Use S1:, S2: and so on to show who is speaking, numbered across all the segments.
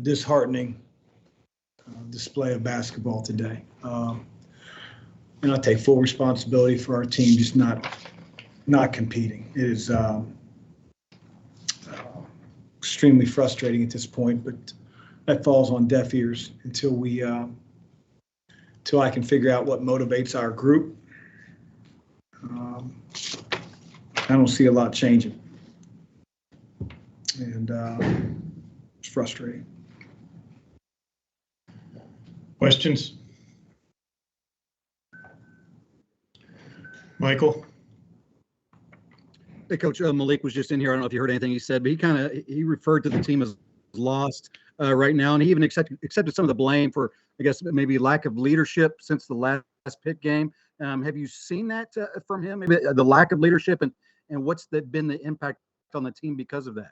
S1: disheartening display of basketball today. And I take full responsibility for our team just not competing. It is extremely frustrating at this point, but that falls on deaf ears until I can figure out what motivates our group. I don't see a lot changing, and it's frustrating.
S2: Questions? Michael?
S3: Hey, Coach, Malik was just in here. I don't know if you heard anything he said, but he referred to the team as lost right now, and he even accepted some of the blame for, I guess, maybe lack of leadership since the last Pitt game. Have you seen that from him? Maybe the lack of leadership, and what's been the impact on the team because of that?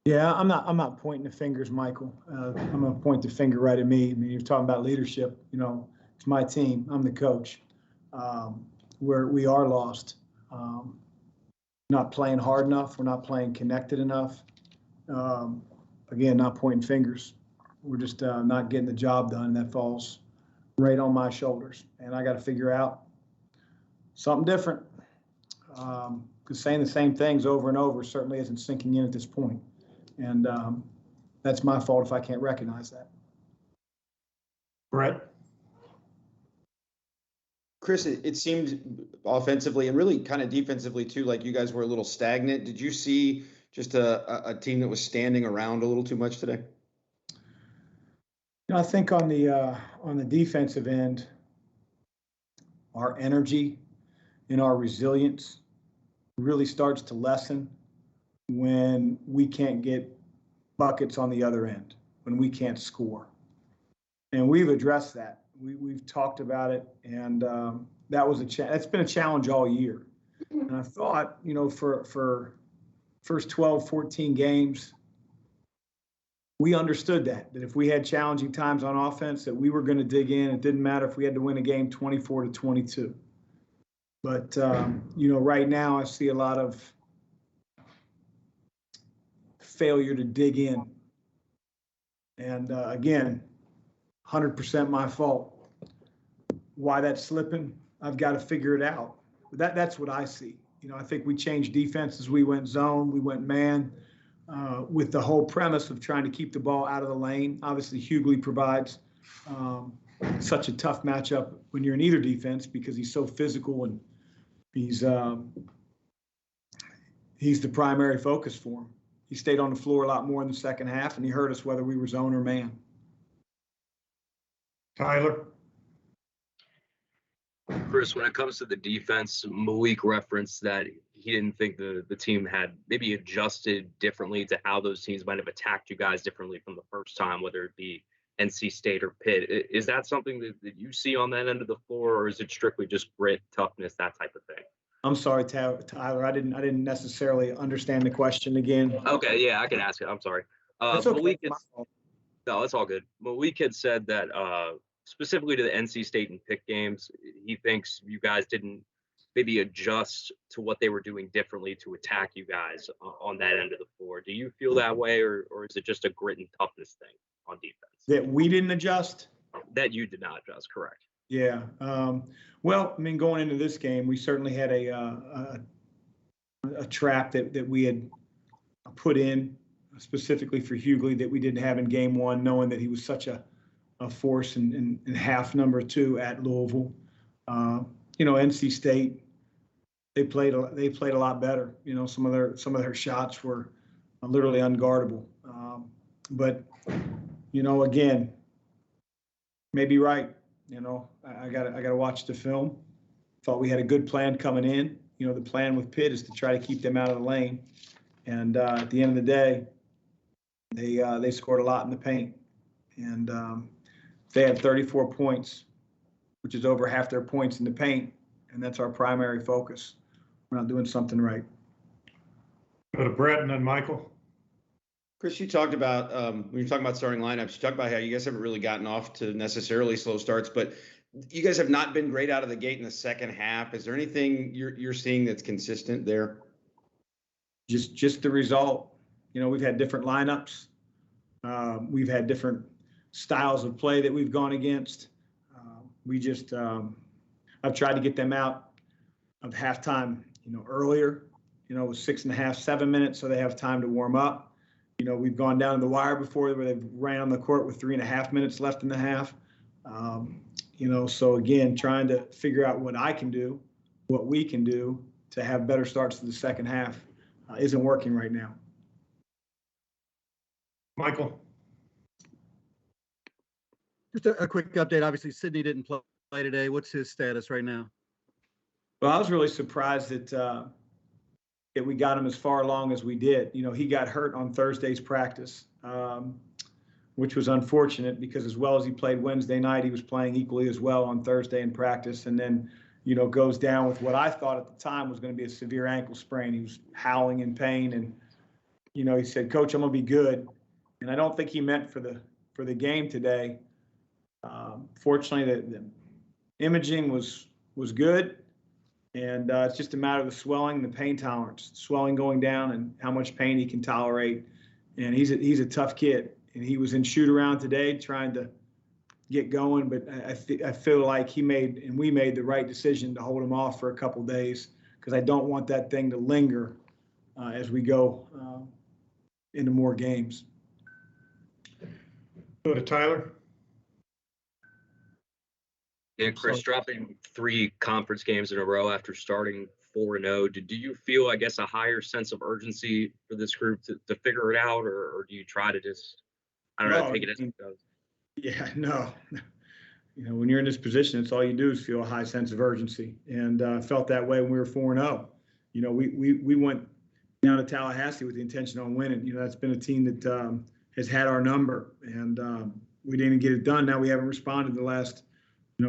S1: Yeah, I'm not pointing the fingers, Michael. I'm gonna point the finger right at me. I mean, you're talking about leadership. You know, it's my team. I'm the coach. We are lost. Not playing hard enough. We're not playing connected enough. Again, not pointing fingers. We're just not getting the job done. That falls right on my shoulders, and I got to figure out something different. Because saying the same things over and over certainly isn't sinking in at this point. And that's my fault if I can't recognize that.
S2: Brett?
S4: Chris, it seemed offensively and really kind of defensively too, like you guys were a little stagnant. Did you see just a team that was standing around a little too much today?
S1: You know, I think on the defensive end, our energy and our resilience really starts to lessen when we can't get buckets on the other end, when we can't score. And we've addressed that. We've talked about it, and that's been a challenge all year. And I thought, you know, for first 12, 14 games, we understood that if we had challenging times on offense, that we were going to dig in. It didn't matter if we had to win a game 24-22. But, you know, right now I see a lot of failure to dig in. And again, 100% my fault. Why that's slipping, I've got to figure it out. But that's what I see. You know, I think we changed defenses. We went zone, we went man, with the whole premise of trying to keep the ball out of the lane. Obviously, Hughley provides such a tough matchup when you're in either defense because he's so physical and he's the primary focus for him. He stayed on the floor a lot more in the second half, and he hurt us whether we were zone or man.
S2: Tyler?
S5: Chris, when it comes to the defense, Malik referenced that he didn't think the team had maybe adjusted differently to how those teams might have attacked you guys differently from the first time, whether it be NC State or Pitt. Is that something that you see on that end of the floor, or is it strictly just grit, toughness, that type of thing?
S1: I'm sorry, Tyler. I didn't necessarily understand the question again.
S5: Okay, yeah, I can ask it. I'm sorry.
S1: It's okay.
S5: Malik no, it's all good. Malik had said that specifically to the NC State and Pitt games, he thinks you guys didn't maybe adjust to what they were doing differently to attack you guys on that end of the floor. Do you feel that way, or is it just a grit and toughness thing on defense?
S1: That we didn't adjust?
S5: That you did not adjust, correct.
S1: Yeah. Well, I mean, going into this game, we certainly had a trap that we had put in specifically for Hughley that we didn't have in game one, knowing that he was such a force in half number two at Louisville. You know, NC State, they played a lot better. You know, some of their shots were literally unguardable. But you know, again, maybe right. You know, I gotta watch the film. Thought we had a good plan coming in. You know, the plan with Pitt is to try to keep them out of the lane. And at the end of the day, they scored a lot in the paint. And they had 34 points, which is over half their points in the paint. And that's our primary focus. We're not doing something right.
S2: Go to Brett and then Michael.
S4: Chris, you talked about, when you're talking about starting lineups, you talked about how you guys haven't really gotten off to necessarily slow starts, but you guys have not been great out of the gate in the second half. Is there anything you're seeing that's consistent there?
S1: Just the result. You know, we've had different lineups. We've had different styles of play that we've gone against. I've tried to get them out of halftime, earlier, with 6.5, 7 minutes, so they have time to warm up. We've gone down to the wire before where they've ran on the court with 3.5 minutes left in the half. So again, trying to figure out what I can do, what we can do to have better starts to the second half isn't working right now.
S2: Michael?
S3: Just a quick update. Obviously, Sydney didn't play today. What's his status right now?
S1: Well, I was really surprised that we got him as far along as we did. He got hurt on Thursday's practice, which was unfortunate because as well as he played Wednesday night, he was playing equally as well on Thursday in practice. And then, goes down with what I thought at the time was going to be a severe ankle sprain. He was howling in pain. And, he said, "Coach, I'm going to be good." And I don't think he meant for the game today. Fortunately, the imaging was good. And it's just a matter of the swelling, the pain tolerance, swelling going down, and how much pain he can tolerate. And he's a tough kid, and he was in shoot around today trying to get going. But I feel like we made the right decision to hold him off for a couple days because I don't want that thing to linger as we go into more games.
S2: Go to Tyler.
S5: Yeah, Chris, dropping 3 conference games in a row after starting 4-0. Do you feel, I guess, a higher sense of urgency for this group to figure it out, or do you try to just, I don't know, take it as it goes?
S1: Yeah, no. When you're in this position, it's all you do is feel a high sense of urgency, and I felt that way when we were 4-0. We went down to Tallahassee with the intention on winning. That's been a team that has had our number, and we didn't get it done. Now we haven't responded the last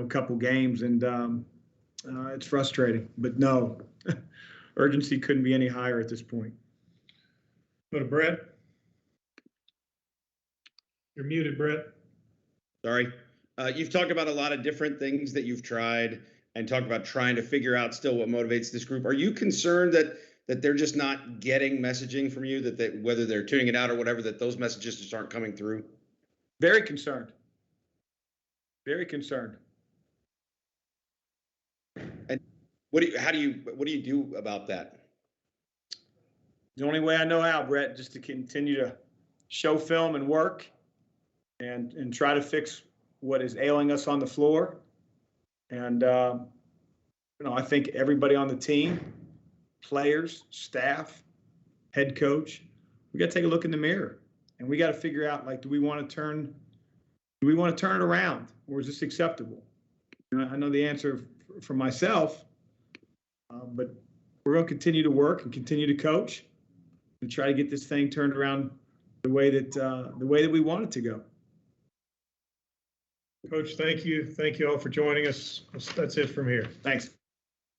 S1: couple games, and it's frustrating. But no, urgency couldn't be any higher at this point.
S2: Go to Brett. You're muted, Brett.
S4: Sorry. You've talked about a lot of different things that you've tried and talked about trying to figure out still what motivates this group. Are you concerned that they're just not getting messaging from you, that whether they're tuning it out or whatever, that those messages just aren't coming through?
S1: Very concerned. Very concerned.
S4: And what do you do about that?
S1: The only way I know how, Brett, just to continue to show film and work and try to fix what is ailing us on the floor. And, I think everybody on the team, players, staff, head coach, we got to take a look in the mirror and we got to figure out, do we want to turn it around, or is this acceptable? I know the answer for myself, but we're going to continue to work and continue to coach and try to get this thing turned around the way that we want it to go.
S2: Coach, thank you. Thank you all for joining us. That's it from here.
S1: Thanks.